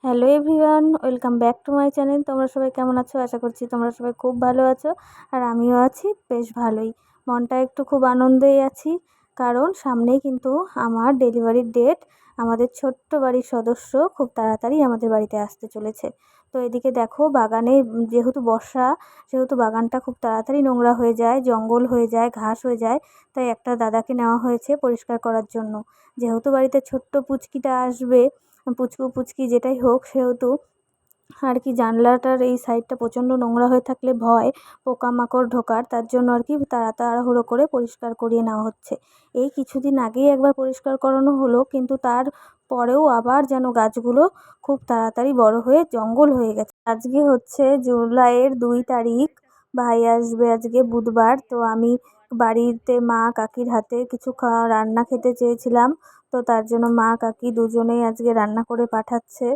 Hello everyone, welcome back to my channel. তোমরা সবাই কেমন আছো? আশা করছি তোমরা সবাই খুব ভালো আছো, আর আমিও আছি বেশ ভালোই। মনটা একটু খুব আনন্দেই আছি, কারণ সামনেই কিন্তু আমার ডেলিভারির ডেট। আমাদের ছোট্ট বাড়ির সদস্য খুব তাড়াতাড়ি আমাদের বাড়িতে আসতে চলেছে। তো এদিকে দেখো, বাগানে যেহেতু বর্ষা, সেহেতু বাগানটা খুব তাড়াতাড়ি নোংরা হয়ে যায়, জঙ্গল হয়ে যায়, ঘাস হয়ে যায়। তাই একটা দাদাকে নেওয়া হয়েছে পরিষ্কার করার জন্য। যেহেতু বাড়িতে ছোট্ট পুচকিটা আসবে, পুচকু পুচকি যেটাই হোক, সেহেতু আর কি জানলাটার এই সাইডটা প্রচণ্ড নোংরা হয়ে থাকলে ভয় পোকামাকড় ঢোকার, তার জন্য আর কি তাড়াহুড়ো করে পরিষ্কার করিয়ে নেওয়া হচ্ছে। এই কিছুদিন আগেই একবার পরিষ্কার করানো হলো, কিন্তু তার পরেও আবার যেন গাছগুলো খুব তাড়াতাড়ি বড় হয়ে জঙ্গল হয়ে গেছে। আজকে হচ্ছে জুলাইয়ের 2 তারিখ, ভাই আসবে আজকে বুধবার। তো আমি বাড়িতে মা কাকির হাতে কিছু রান্না খেতে চেয়েছিলাম। তো তার জন্য মা কাকি দুজনেই আজকে রান্না করে পাঠাচ্ছে।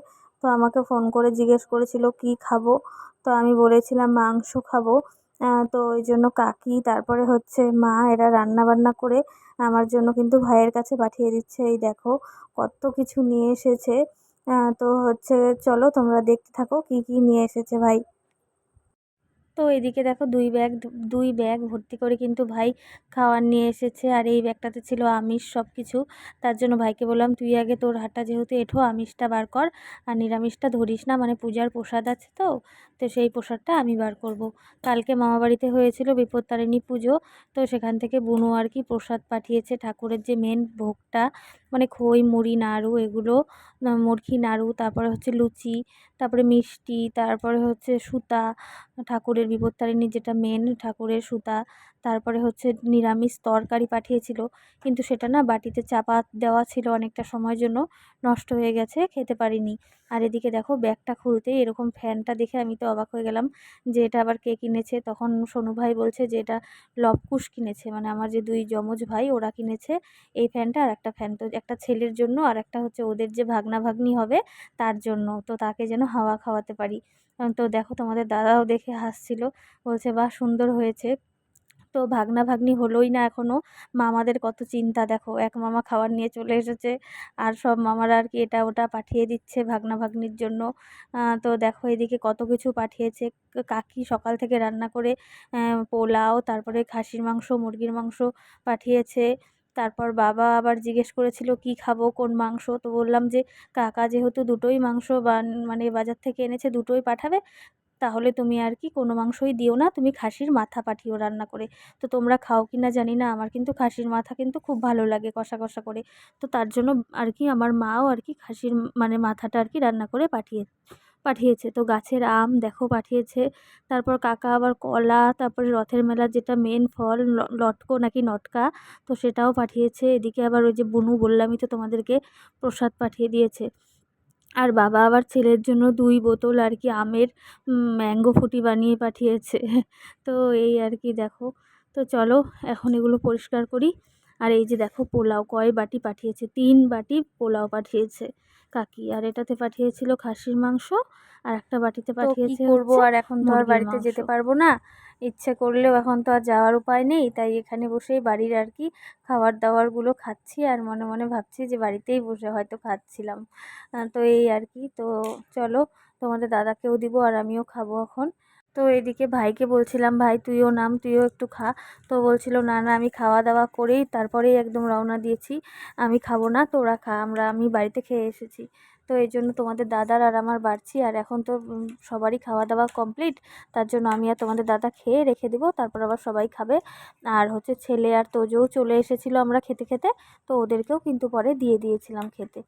তো আমাকে ফোন করে জিজ্ঞেস করেছিল কি খাবো। তো আমি বলেছিলাম মাংস খাবো। তো ওই জন্য কাকি, তারপরে হচ্ছে মা, এরা রান্না বান্না করে আমার জন্য কিন্তু ভাইয়ের কাছে পাঠিয়ে দিচ্ছে। এই দেখো কত কিছু নিয়ে এসেছে। তো হচ্ছে চলো তোমরা দেখতে থাকো কি কি নিয়ে এসেছে ভাই। তো এদিকে দেখো, দুই ব্যাগ ভর্তি করে কিন্তু ভাই খাওয়ার নিয়ে এসেছে, আর এই ব্যাগটাতে ছিল আমিষ সব কিছু। তার জন্য ভাইকে বললাম, তুই আগে তোর হাতটা যেহেতু এঁঠো, আমিষটা বার কর, আর নিরামিষটা ধরিস না, মানে পূজার প্রসাদ আছে তো। তো সেই প্রসাদটা আমি বার করব। কালকে মামাবাড়িতে হয়েছিল বিপত্তারিণী পুজো, তো সেখান থেকে বুনু আর কি প্রসাদ পাঠিয়েছে, ঠাকুরের যে মেন ভোগটা, মানে খই মুড়ি নাড়ু এগুলো, মুরখি নাড়ু, তারপরে হচ্ছে লুচি, তারপরে মিষ্টি, তারপরে হচ্ছে সুতা, ঠাকুরের বিপত্তারিণীর যেটা মেন ঠাকুরের সুতা, তারপরে হচ্ছে নিরামিষ তরকারি পাঠিয়েছিল, কিন্তু সেটা না বাটিতে চাপা দেওয়া ছিল অনেকটা সময়ের জন্য, নষ্ট হয়ে গেছে, খেতে পারিনি। আর এদিকে দেখো, ব্যাগটা খুলতেই এরকম ফ্যানটা দেখে আমি তো অবাক হয়ে গেলাম যে এটা আবার কে কিনেছে। তখন সোনু ভাই বলছে যে এটা লবকুশ কিনেছে, মানে আমার যে দুই যমজ ভাই ওরা কিনেছে এই ফ্যানটা। আর একটা ফ্যান তো একটা ছেলের জন্য, আর একটা হচ্ছে ওদের যে ভাগনা ভাগ্নি হবে তার জন্য, তো তাকে যেন হাওয়া খাওয়াতে পারি। তো দেখো, তোমাদের দাদাও দেখে হাসছিল, বলছে বাহ সুন্দর হয়েছে। তো ভাগনা ভাগ্নি হলোই না এখনো, মামাদের কত চিন্তা দেখো, এক মামা খাবার নিয়ে চলে এসেছে, আর সব মামারা আর কি এটা ওটা পাঠিয়ে দিচ্ছে ভাগনা ভাগ্নির জন্য। তো দেখো এদিকে কত কিছু পাঠিয়েছে। কাকি সকাল থেকে রান্না করে পোলাও, তারপরে খাসির মাংস, মুরগির মাংস পাঠিয়েছে। তারপর বাবা আবার জিজ্ঞেস করেছিল কি খাবো, কোন মাংস। তো বললাম যে কাকা যেহেতু দুটোই মাংস মানে বাজার থেকে এনেছে, দুটোই পাঠাবে, তাহলে তুমি আর কি কোনো মাংসই দিও না, তুমি খাসির মাথা পাঠিও রান্না করে। তো তোমরা খাও কি না জানি না, আমার কিন্তু খাসির মাথা কিন্তু খুব ভালো লাগে কষা কষা করে। তো তার জন্য আর কি আমার মাও আর কি খাসির মানে মাথাটা আর কি রান্না করে পাঠিয়েছে। তো গাছের আম দেখো পাঠিয়েছে। তারপর কাকা আবার কলা, তারপরে রথের মেলার যেটা মেন ফল লটকো নাকি নটকা, তো সেটাও পাঠিয়েছে। এদিকে আবার ওই যে বুনু বললামই তো তোমাদেরকে, প্রসাদ পাঠিয়ে দিয়েছে। আর বাবা আবার ছেলের জন্য 2 বোতল আর কি আমের ম্যাঙ্গো ফুটি বানিয়ে পাঠিয়েছে। তো এই আর কি দেখো। তো চলো এখন এগুলো পরিষ্কার করি। আর এই যে দেখো পোলাও কয় বাটি পাঠিয়েছে, 3 বাটি পোলাও পাঠিয়েছে কাকি। আর এটাতে পাঠিয়েছিল খাসির মাংস, আর একটা বাটিতে তো কি পাঠিয়েছে করব, হচ্ছে আর এখন তো আর মুরগির বাড়িতে মাংস। যেতে পারবো না। ইচ্ছে করলেও এখন তো আর যাওয়ার উপায় নেই, তাই এখানে বসেই বাড়ির আর কি খাবার দাবারগুলো খাচ্ছি, আর মনে মনে ভাবছি যে বাড়িতেই বসে হয়তো খাচ্ছিলাম। তো এই আর কি। তো চলো, তোমাদের দাদাকেও দিব আর আমিও খাবো এখন। তো এদিকে ভাইকে বলছিলাম, ভাই তুইও নাম, তুইও একটু খা। তো বলছিল না না, আমি খাওয়া দাওয়া করেই তারপরেই একদম রওনা দিয়েছি, আমি খাবো না, তোরা খা, আমি বাড়িতে খেয়ে এসেছি। তো এই জন্য তোমাদের দাদার আর আমার বাড়ছি, আর এখন তো সবারই খাওয়া দাওয়া কমপ্লিট। তার জন্য আমি আর তোমাদের দাদা খেয়ে রেখে দেবো, তারপর আবার সবাই খাবে। আর হচ্ছে ছেলে আর তোজোও চলে এসেছিলো আমরা খেতে খেতে, তো ওদেরকেও কিন্তু পরে দিয়ে দিয়েছিলাম খেতে।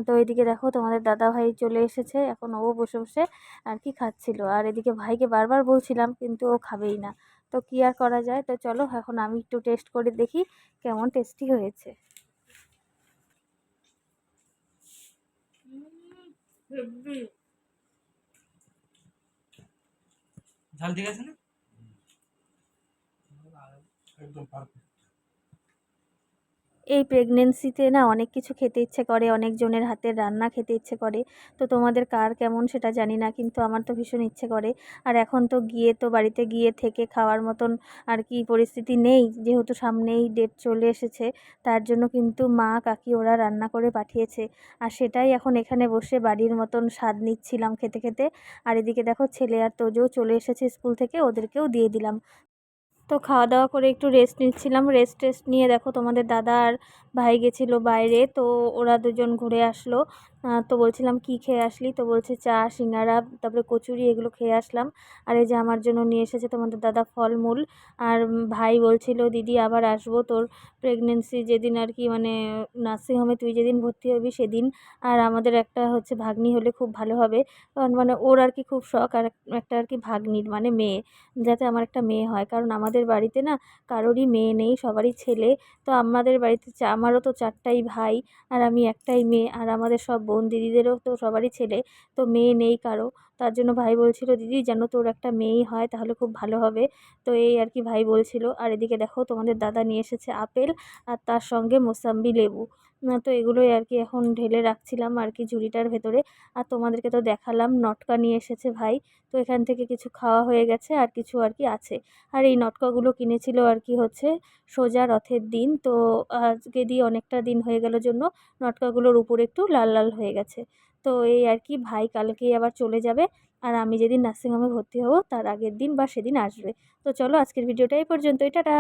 তো এদিকে দেখো তোমাদের দাদা ভাই চলে এসেছে, এখন ও বসে বসে আর কি খাচ্ছিল। আর এদিকে ভাইকে বারবার বলছিলাম, কিন্তু ও খাবেই না। তো কি আর করা যায়। তো চলো এখন আমি একটু টেস্ট করে দেখি কেমন টেস্টি হয়েছে। ঝাল ঠিক আছে না? একদম পারফেক্ট। এই প্রেগনেন্সিতে না অনেক কিছু খেতে ইচ্ছে করে, অনেকজনের হাতের রান্না খেতে ইচ্ছে করে। তো তোমাদের কার কেমন সেটা জানি না, কিন্তু আমার তো ভীষণ ইচ্ছে করে। আর এখন তো গিয়ে তো বাড়িতে গিয়ে থেকে খাওয়ার মতন আর কি পরিস্থিতি নেই, যেহেতু সামনেই ডেট চলে এসেছে। তার জন্য কিন্তু মা কাকি ওরা রান্না করে পাঠিয়েছে, আর সেটাই এখন এখানে বসে বাড়ির মতন স্বাদ নিচ্ছিলাম খেতে খেতে। আর এদিকে দেখো ছেলে আর তোজও চলে এসেছে স্কুল থেকে, ওদেরকেও দিয়ে দিলাম। তো খাওয়া দাওয়া করে একটু রেস্ট নিচ্ছিলাম। টেস্ট নিয়ে দেখো তোমাদের দাদা আর ভাই গেছিলো বাইরে, তো ওরা দুজন ঘুরে আসলো। তো বলছিলাম কি খেয়ে আসলি, তো বলছে চা সিঙ্গারা তারপরে কচুরি এগুলো খেয়ে আসলাম। আর এই যে আমার জন্য নিয়ে এসেছে তোমাদের দাদা ফলমূল। আর ভাই বলছিল দিদি আবার আসবো তোর প্রেগনেন্সি যেদিন আর কি, মানে নার্সিংহোমে তুই যেদিন ভর্তি হবি সেদিন। আর আমাদের একটা হচ্ছে ভাগ্নি হলে খুব ভালো হবে, কারণ মানে ওর আর কি খুব শখ আর একটা আর কি ভাগ্নির মানে মেয়ে, যাতে আমার একটা মেয়ে হয়। কারণ আমাদের বাড়িতে না কারোরই মেয়ে নেই, সবারই ছেলে। তো আমাদের বাড়িতে আমারও তো 4টাই ভাই আর আমি একটাই মেয়ে, আর আমাদের সব বোন দিদিদেরও তো সবারই ছেলে। তো মেয়ে নেই কারো। তার জন্য ভাই বলছিল দিদি যেন তোর একটা মেয়েই হয় তাহলে খুব ভালো হবে। তো এই আর কি ভাই বলছিল। আর এদিকে দেখো তোমাদের দাদা নিয়ে এসেছে আপেল আর তার সঙ্গে মোসাম্বি লেবু। তো এগুলোই আর কি এখন ঢেলে রাখছিলাম আর কি ঝুড়িটার ভেতরে। আর তোমাদেরকে তো দেখালাম নটকা নিয়ে এসেছে ভাই। তো এখান থেকে কিছু খাওয়া হয়ে গেছে আর কিছু আর কি আছে। আর এই নটকাগুলো কিনেছিল আর কি হচ্ছে সোজা রথের দিন। তো আজকে দিয়ে অনেকটা দিন হয়ে গেল জন্য নটকাগুলোর উপর একটু লাল লাল হয়ে গেছে। তো এই আর কি ভাই কালকেই আবার চলে যাবে, আর আমি যেদিন নার্সিংহোমে ভর্তি হব তার আগের দিন বা সেদিন আসবে। তো চলো আজকের ভিডিওটা এই পর্যন্তই, টাটা।